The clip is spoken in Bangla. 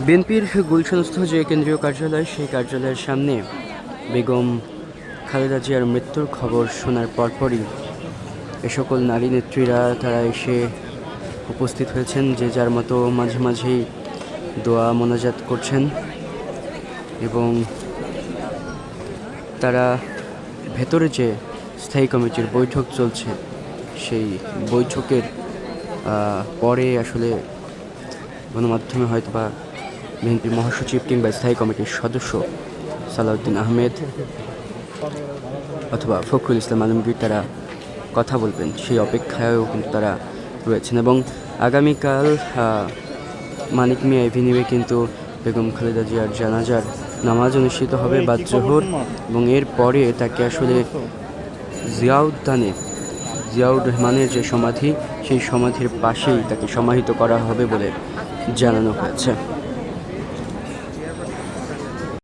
বিএনপির গুলশানস্থ যে কেন্দ্রীয় কার্যালয়, সেই কার্যালয়ের সামনে বেগম খালেদা জিয়ার মৃত্যুর খবর শোনার পরপরই এ সকল নারী নেত্রীরা তারা এসে উপস্থিত হয়েছেন, যে যার মতো মাঝে মাঝেই দোয়া মোনাজাত করছেন এবং তারা ভেতরে যে স্থায়ী কমিটির বৈঠক চলছে সেই বৈঠকের পরে আসলে গণমাধ্যমে হয়তো বা বিএনপি মহাসচিব কিংবা স্থায়ী কমিটির সদস্য সালাউদ্দিন আহমেদ অথবা ফখরুল ইসলাম আলমগীর তারা কথা বলবেন, সেই অপেক্ষায়ও কিন্তু তারা রয়েছেন। এবং আগামীকাল মানিক মিয়া এভিনিউয়ে কিন্তু বেগম খালেদা জিয়ার জানাজার নামাজ অনুষ্ঠিত হবে বাদ জোহর, এবং এরপরে তাকে আসলে জিয়াউর রহমানের যে সমাধি, সেই সমাধির পাশেই তাকে সমাহিত করা হবে বলে জানানো হয়েছে।